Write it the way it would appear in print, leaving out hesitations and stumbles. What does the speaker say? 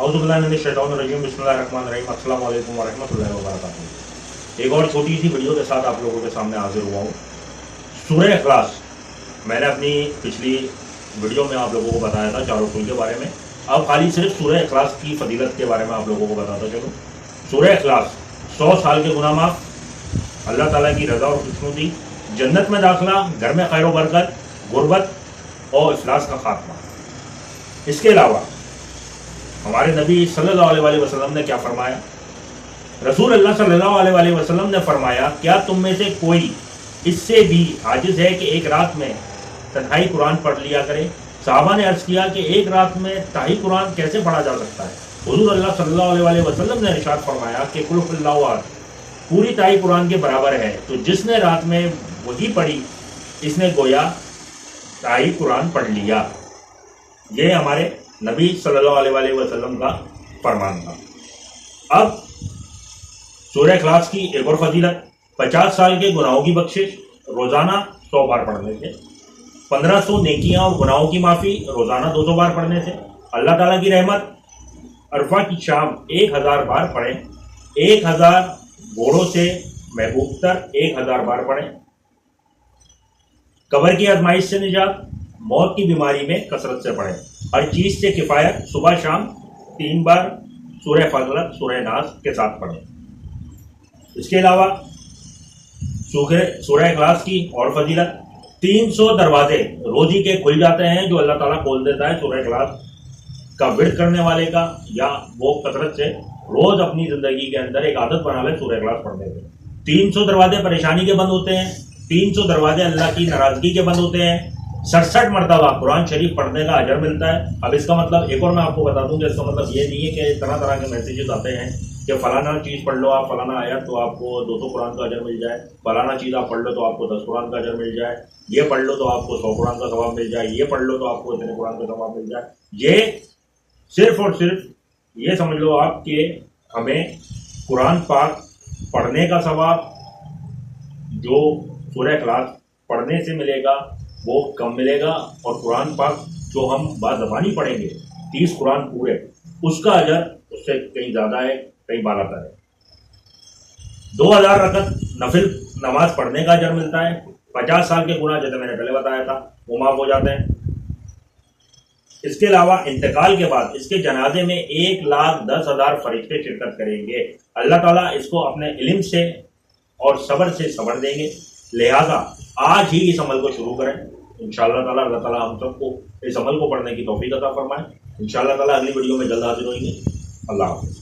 औज़ुबिल्लाहिमिनश्शैतानिर्रजीम बिस्मिल्लाहिर्रहमानिर्रहीम अस्सलामु अलैकुम वरहमतुल्लाहि वबरकातुहू। एक और छोटी सी वीडियो के साथ आप लोगों के सामने हाजिर हुआ हूँ। सूरह इखलास, मैंने अपनी पिछली वीडियो में आप लोगों को बताया था चारों कुल के बारे में। अब खाली सिर्फ सूरह इखलास की फजीलत के बारे में आप लोगों को बताता चलूँ। सूरह इखलास 100 साल के गुनाह माफ, अल्लाह ताला की रज़ा और खुशनुदी, जन्नत में दाखिला, घर में खैर बरकत, गुर्बत और इफलास का खात्मा। इसके अलावा हमारे नबी सल्लल्लाहु अलैहि वसल्लम ने क्या फरमाया? रसूल अल्लाह सल्लल्लाहु अलैहि वसल्लम ने फरमाया, क्या तुम में से कोई इससे भी आजिज है कि एक रात में तन्हाई कुरान पढ़ लिया करे? सहाबा ने अर्ज किया कि एक रात में तन्हाई कुरान कैसे पढ़ा जा सकता है? हुजूर अल्लाह सल्लल्लाहु अलैहि वसल्लम ने इरशाद फरमाया कि कुल हुवल्लाहु अहद पूरी तन्हाई कुरान के बराबर है। तो जिसने रात में वही पढ़ी, इसने गोया तन्हाई कुरान पढ़ लिया। ये हमारे नबी सल्लल्लाहु अलैहि वसल्लम का फरमान था। अब सूरह इखलास की एक और फजीलत, 50 साल के गुनाहों की बख्शिश रोज़ाना 100 बार पढ़ने से, 1500 नेकियां और गुनाहों की माफ़ी रोज़ाना 200 बार पढ़ने से, अल्लाह ताला की रहमत अरफा की शाम 1000 बार पढ़ें, 1000 घोड़ों से महबूब तर 1000 बार पढ़ें, कब्र की आजमाइश से निजात, मौत की बीमारी में कसरत से पढ़ें, हर चीज़ से किफ़ायत सुबह शाम 3 बार सूरह फलक सूरह नास के साथ पढ़ें। इसके अलावा सूरह इखलास की और फजीलत, 300 दरवाजे रोजी के खुल जाते हैं जो अल्लाह ताला खोल देता है सूरह इखलास का विर्द करने वाले का, या वो कसरत से रोज अपनी जिंदगी के अंदर एक आदत बना ले सूरह इखलास पढ़ने के। 300 दरवाजे परेशानी के बंद होते हैं, 300 दरवाजे अल्लाह की नाराजगी के बंद होते हैं, 67 मरतबा कुरान शरीफ पढ़ने का अजर मिलता है। अब इसका मतलब एक और मैं आपको बता दूं कि इसका मतलब ये नहीं है कि तरह तरह के मैसेजेस आते हैं कि फलाना चीज़ पढ़ लो आप, फलाना आयत तो आपको 200 कुरान का अजर मिल जाए, फलाना चीज़ आप पढ़ लो तो आपको 10 कुरान का अजर मिल जाए, ये पढ़ लो तो आपको 100 कुरान का सवाब मिल जाए, ये पढ़ लो तो आपको इतने कुरान का सवाब मिल जाए। ये सिर्फ और सिर्फ ये समझ लो आप कि हमें कुरान पाक पढ़ने का सवाब जो सूरह इखलास पढ़ने से मिलेगा वो कम मिलेगा, और कुरान पाक जो हम बाज़बानी पढ़ेंगे 30 कुरान पूरे, उसका अजर उससे कहीं ज़्यादा है, कहीं बालातर है। 2000 रकत नफिल नमाज पढ़ने का अजर मिलता है। 50 साल के गुनाह जैसे मैंने पहले बताया था वो माफ़ हो जाते हैं। इसके अलावा इंतकाल के बाद इसके जनाजे में 1,10,000 फरिश्ते शिरकत करेंगे। अल्लाह ताला इसको अपने इल्म से और सब्र से सब्र देंगे। लिहाजा आज ही इस अमल को शुरू करें। इंशाअल्लाह ताला अल्लाह ताला हम सबको इस अमल को पढ़ने की तौफीक अता फरमाए। इंशाअल्लाह ताला अगली वीडियो में जल्द हाजिर होंगे। अल्लाह हाफ़िज़।